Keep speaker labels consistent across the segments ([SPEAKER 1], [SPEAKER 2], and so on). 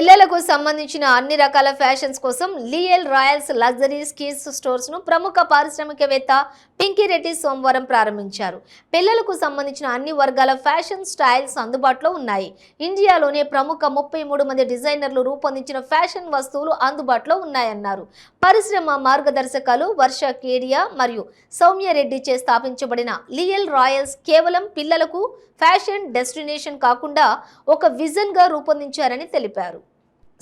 [SPEAKER 1] పిల్లలకు సంబంధించిన అన్ని రకాల ఫ్యాషన్స్ కోసం లియల్ రాయల్స్ లగ్జరీ కిడ్స్ స్టోర్స్ ను ప్రముఖ పారిశ్రామికవేత్త పింకీ రెడ్డి సోమవారం ప్రారంభించారు. పిల్లలకు సంబంధించిన అన్ని వర్గాల ఫ్యాషన్ స్టైల్స్ అందుబాటులో ఉన్నాయి. ఇండియాలోనే ప్రముఖ 33 మంది డిజైనర్లు రూపొందించిన ఫ్యాషన్ వస్తువులు అందుబాటులో ఉన్నాయన్నారు. పరిశ్రమ మార్గదర్శకాలు వర్ష కేడియా మరియు సౌమ్య రెడ్డి చే స్థాపించబడిన లియల్ రాయల్స్ కేవలం పిల్లలకు ఫ్యాషన్ డెస్టినేషన్ కాకుండా ఒక విజన్ గా రూపొందించారని తెలిపారు.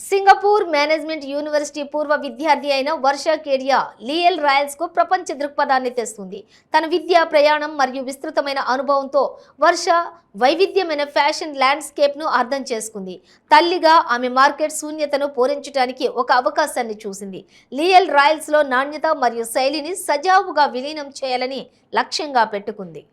[SPEAKER 1] సింగపూర్ మేనేజ్మెంట్ యూనివర్సిటీ పూర్వ విద్యార్థి అయిన వర్ష కేడియా లియల్ రాయల్స్ కు ప్రపంచ దృక్పథాన్ని తెస్తుంది. తన విద్యా ప్రయాణం మరియు విస్తృతమైన అనుభవంతో వర్ష వైవిధ్యమైన ఫ్యాషన్ ల్యాండ్స్కేప్ ను అర్థం చేసుకుంది. తల్లిగా ఆమె మార్కెట్ శూన్యతను పూరించడానికి ఒక అవకాశాన్ని చూసింది. లియల్ రాయల్స్ లో నాణ్యత మరియు శైలిని సజావుగా విలీనం చేయాలని లక్ష్యంగా పెట్టుకుంది.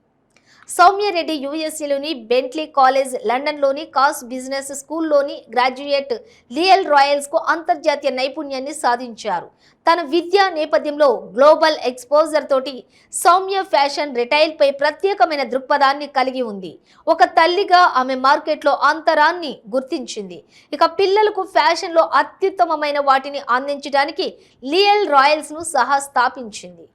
[SPEAKER 1] సౌమ్యారెడ్డి యుఎస్ఏలోని బెంట్లీ కాలేజ్, లండన్లోని కాస్ బిజినెస్ స్కూల్లోని గ్రాడ్యుయేట్ లియల్ రాయల్స్ కు అంతర్జాతీయ నైపుణ్యాన్ని సాధించారు. తన విద్యా నేపథ్యంలో గ్లోబల్ ఎక్స్పోజర్ తోటి సౌమ్య ఫ్యాషన్ రిటైల్ పై ప్రత్యేకమైన దృక్పథాన్ని కలిగి ఉంది. ఒక తల్లిగా ఆమె మార్కెట్లో అంతరాన్ని గుర్తించింది. ఇక పిల్లలకు ఫ్యాషన్ లో అత్యుత్తమమైన వాటిని అందించడానికి లియల్ రాయల్స్ ను సహా స్థాపించింది.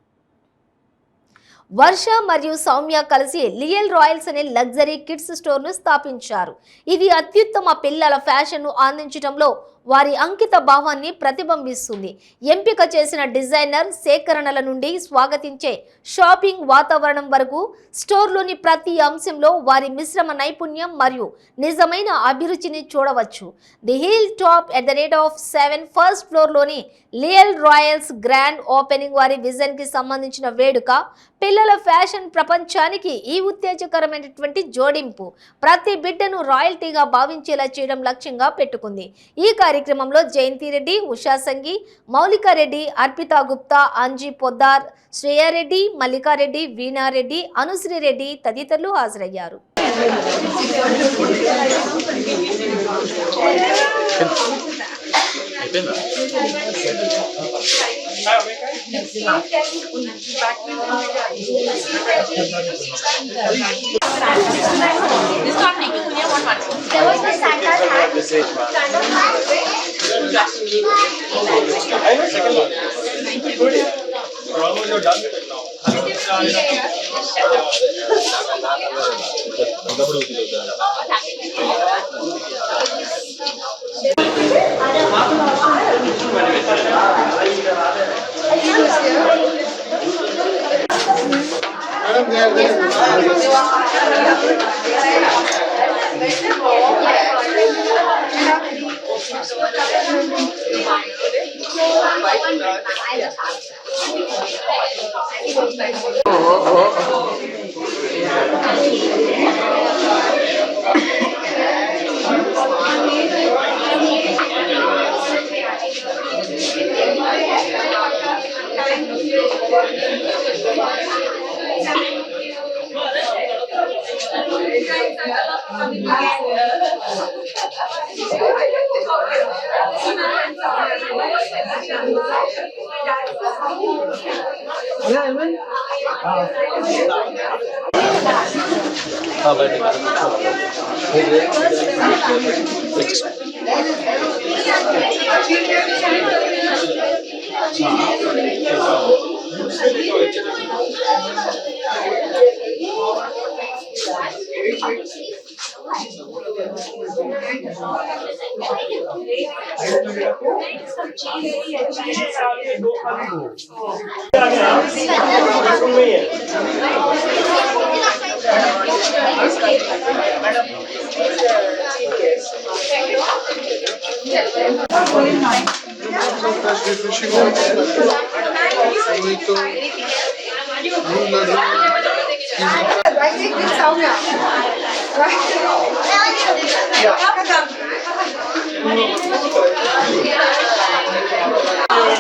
[SPEAKER 1] వర్ష మరియు సౌమ్య కలిసి లియల్ రాయల్స్ అనే లగ్జరీ కిడ్స్ స్టోర్ ను స్థాపించారు. ఇది అత్యుత్తమ పిల్లల ఫ్యాషన్ ను అందించడంలో వారి అంకిత భావాన్ని ప్రతిబింబిస్తుంది. ఎంపిక చేసిన డిజైనర్ సేకరణల నుండి స్వాగతించే షాపింగ్ వాతావరణం వరకు స్టోర్లోని ప్రతి అంశంలో వారి మిశ్రమ నైపుణ్యం మరియు నిజమైన అభిరుచిని చూడవచ్చు. The hill top at the rate of 7 first ఫ్లోర్లోని లియల్ రాయల్స్ గ్రాండ్ ఓపెనింగ్ వారి విజన్ కి సంబంధించిన వేడుక. పిల్లల ఫ్యాషన్ ప్రపంచానికి ఈ ఉత్తేజకరమైనటువంటి జోడింపు ప్రతి బిడ్డను రాయల్టీగా భావించేలా చేయడం లక్ష్యంగా పెట్టుకుంది. ఈ కార్యక్రమంలో జయంతి రెడ్డి, ఉషా సంగి, మౌలికా రెడ్డి, అర్పితా గుప్తా, అంజీ పొద్దార్, శ్రేయారెడ్డి, మల్లికారెడ్డి, వీణారెడ్డి, అనుశ్రీ రెడ్డి తదితరులు హాజరయ్యారు.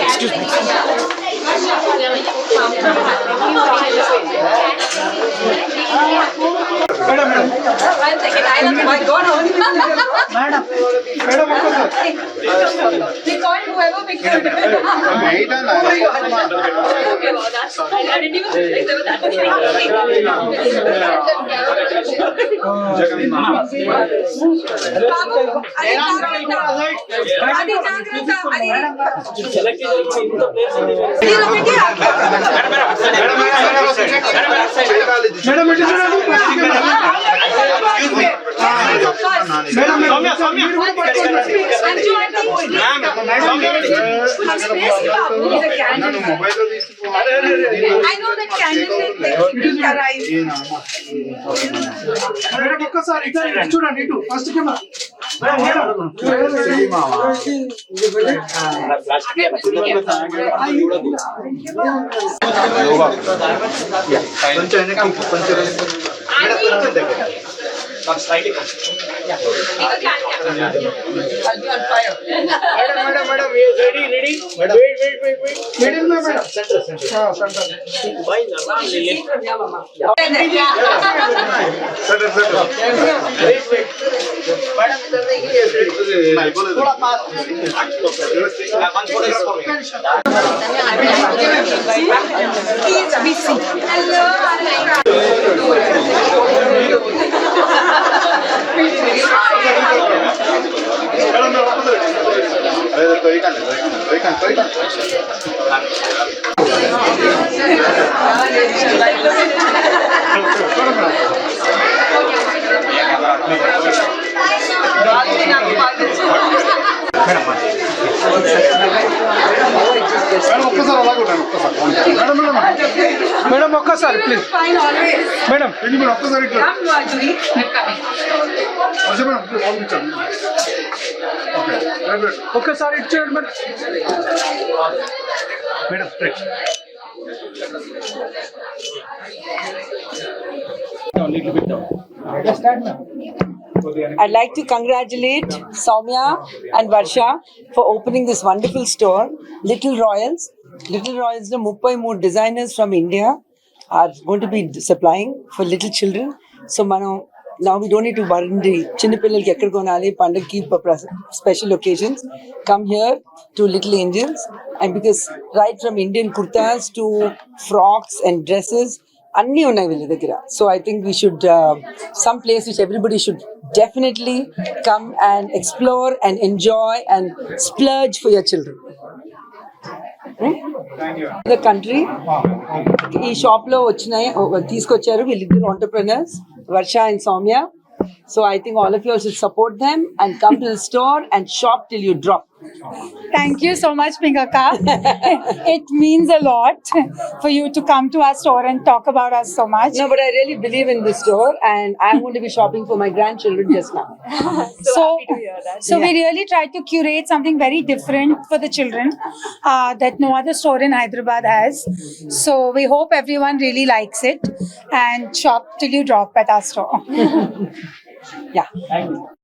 [SPEAKER 2] Excuse me.
[SPEAKER 3] We called whoever picked up.
[SPEAKER 2] ఒక్కసారి చూడండి ఇటు ఫస్ట్ కెమెరా మేడం ఒక్కసారి ప్లీజ్ మేడం ఒక్కసారి ఒక్కసారి ఇచ్చేయండి madam madam
[SPEAKER 3] I'd like to congratulate Soumya and Varsha for opening this wonderful store, Little Royals. Little Royals, the 33 designers from India are going to be supplying for little children. So, now we don't need to worry. Chinnapillalki ekkada konali pandagki special occasions. Come here to Little Angels, and because right from Indian kurtas to frocks and dresses. అన్నీ ఉన్నాయి వీళ్ళ దగ్గర. So I think we should some place which everybody should definitely come and explore and enjoy and స్ప్లర్జ్ for your children. The country ఈ shop లో తీసుకొచ్చారు వీళ్ళిద్దరు entrepreneurs Varsha and Soumya. So I think all of you should support them and come to the store and shop till you drop.
[SPEAKER 4] Thank you so much, Pingaka. It means a lot for you to come to our store and talk about us so much.
[SPEAKER 3] No, but I really believe in this store and I'm going to be shopping for my grandchildren just now.
[SPEAKER 4] So we really tried to curate something very different for the children that no other store in Hyderabad has. So we hope everyone really likes it and shop till you drop at our store.
[SPEAKER 3] Yeah.